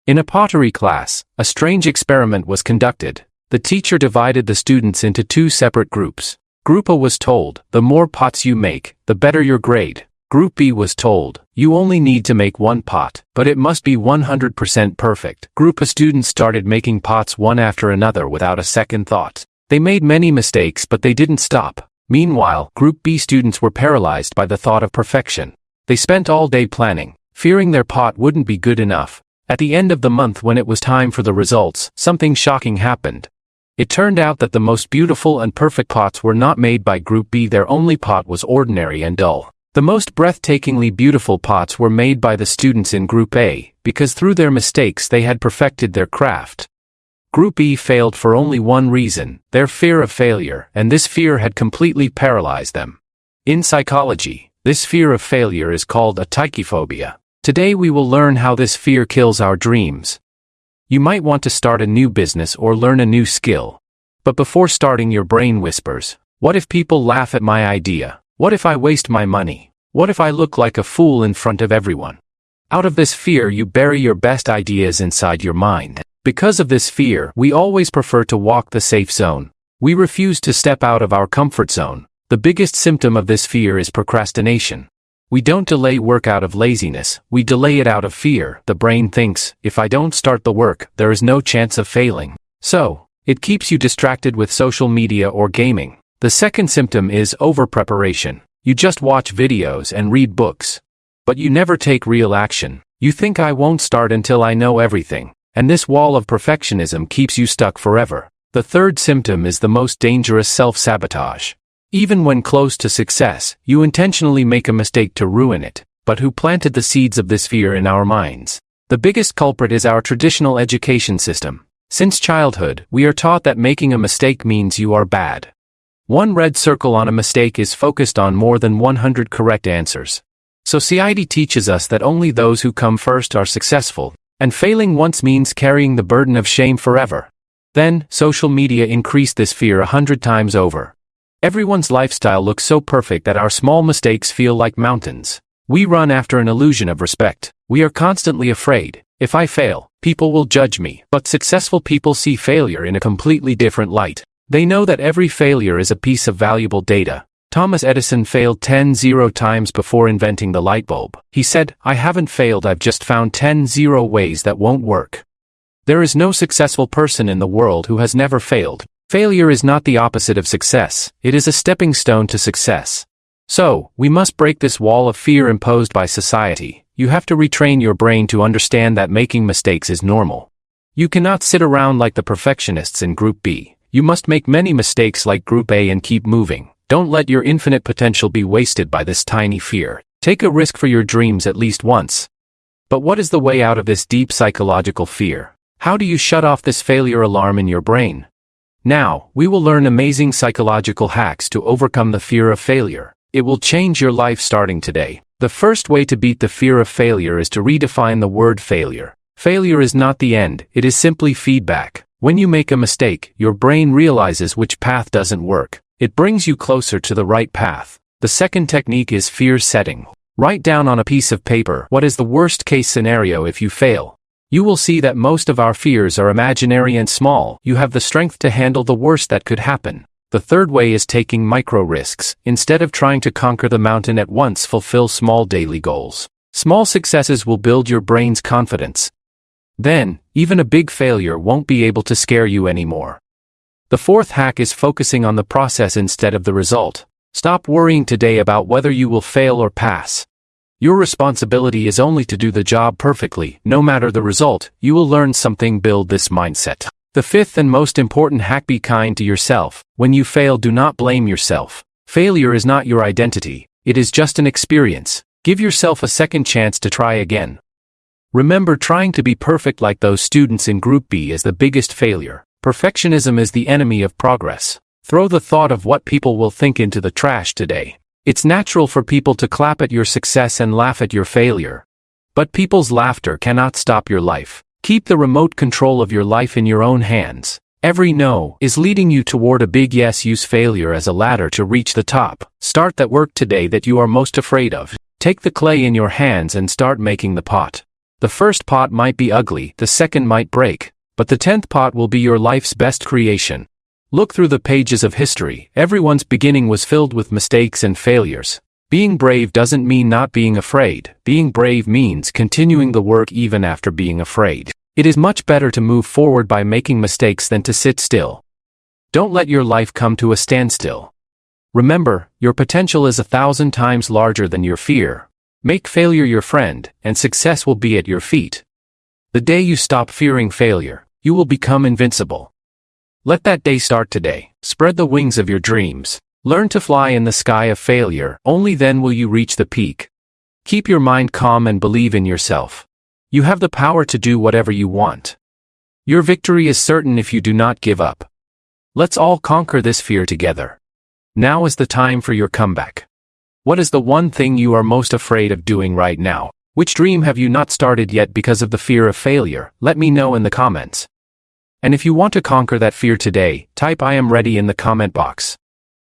In a pottery class, a strange experiment was conducted. The teacher divided the students into two separate groups. Group A was told, the more pots you make, the better your grade. Group B was told, you only need to make one pot, but it must be 100% perfect. Group A students started making pots one after another without a second thought. They made many mistakes, but they didn't stop. Meanwhile, Group B students were paralyzed by the thought of perfection. They spent all day planning, fearing their pot wouldn't be good enough. At the end of the month, when it was time for the results, something shocking happened. It turned out that the most beautiful and perfect pots were not made by Group B. Their only pot was ordinary and dull. The most breathtakingly beautiful pots were made by the students in Group A, because through their mistakes they had perfected their craft. Group B failed for only one reason, their fear of failure, and this fear had completely paralyzed them. In psychology, this fear of failure is called Atychiphobia. Today we will learn how this fear kills our dreams. You might want to start a new business or learn a new skill. But before starting, your brain whispers, what if people laugh at my idea? What if I waste my money? What if I look like a fool in front of everyone? Out of this fear you bury your best ideas inside your mind. Because of this fear, we always prefer to walk the safe zone. We refuse to step out of our comfort zone. The biggest symptom of this fear is procrastination. We don't delay work out of laziness, we delay it out of fear. The brain thinks, if I don't start the work, there is no chance of failing. So, it keeps you distracted with social media or gaming. The second symptom is over-preparation. You just watch videos and read books. But you never take real action. You think I won't start until I know everything. And this wall of perfectionism keeps you stuck forever. The third symptom is the most dangerous: self-sabotage. Even when close to success, you intentionally make a mistake to ruin it. But who planted the seeds of this fear in our minds? The biggest culprit is our traditional education system. Since childhood, we are taught that making a mistake means you are bad. One red circle on a mistake is focused on more than 100 correct answers. Society teaches us that only those who come first are successful, and failing once means carrying the burden of shame forever. Then, social media increased this fear 100 times over. Everyone's lifestyle looks so perfect that our small mistakes feel like mountains. We run after an illusion of respect. We are constantly afraid. If I fail, people will judge me. But successful people see failure in a completely different light. They know that every failure is a piece of valuable data. Thomas Edison failed 10 times before inventing the light bulb. He said, I haven't failed, I've just found 10 ways that won't work. There is no successful person in the world who has never failed. Failure is not the opposite of success, it is a stepping stone to success. So, we must break this wall of fear imposed by society. You have to retrain your brain to understand that making mistakes is normal. You cannot sit around like the perfectionists in Group B. You must make many mistakes like Group A and keep moving. Don't let your infinite potential be wasted by this tiny fear. Take a risk for your dreams at least once. But what is the way out of this deep psychological fear? How do you shut off this failure alarm in your brain? Now, we will learn amazing psychological hacks to overcome the fear of failure. It will change your life starting today. The first way to beat the fear of failure is to redefine the word failure. Failure is not the end, it is simply feedback. When you make a mistake, your brain realizes which path doesn't work. It brings you closer to the right path. The second technique is fear setting. Write down on a piece of paper what is the worst case scenario if you fail. You will see that most of our fears are imaginary and small. You have the strength to handle the worst that could happen. The third way is taking micro risks. Instead of trying to conquer the mountain at once, fulfill small daily goals. Small successes will build your brain's confidence. Then, even a big failure won't be able to scare you anymore. The fourth hack is focusing on the process instead of the result. Stop worrying today about whether you will fail or pass. Your responsibility is only to do the job perfectly. No matter the result, you will learn something. Build this mindset. The fifth and most important hack: be kind to yourself. When you fail, do not blame yourself. Failure is not your identity. It is just an experience. Give yourself a second chance to try again. Remember, trying to be perfect like those students in Group B is the biggest failure. Perfectionism is the enemy of progress. Throw the thought of what people will think into the trash today. It's natural for people to clap at your success and laugh at your failure. But people's laughter cannot stop your life. Keep the remote control of your life in your own hands. Every no is leading you toward a big yes. Use failure as a ladder to reach the top. Start that work today that you are most afraid of. Take the clay in your hands and start making the pot. The first pot might be ugly, the second might break, but the 10th pot will be your life's best creation. Look through the pages of history. Everyone's beginning was filled with mistakes and failures. Being brave doesn't mean not being afraid. Being brave means continuing the work even after being afraid. It is much better to move forward by making mistakes than to sit still. Don't let your life come to a standstill. Remember, your potential is 1,000 times larger than your fear. Make failure your friend, and success will be at your feet. The day you stop fearing failure, you will become invincible. Let that day start today. Spread the wings of your dreams. Learn to fly in the sky of failure. Only then will you reach the peak. Keep your mind calm and believe in yourself. You have the power to do whatever you want. Your victory is certain if you do not give up. Let's all conquer this fear together. Now is the time for your comeback. What is the one thing you are most afraid of doing right now? Which dream have you not started yet because of the fear of failure? Let me know in the comments. And if you want to conquer that fear today, type "I am ready" in the comment box.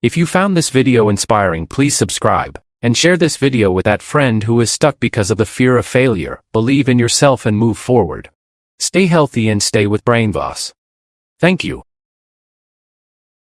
If you found this video inspiring, please subscribe, and share this video with that friend who is stuck because of the fear of failure. Believe in yourself and move forward. Stay healthy and stay with BrainVas. Thank you.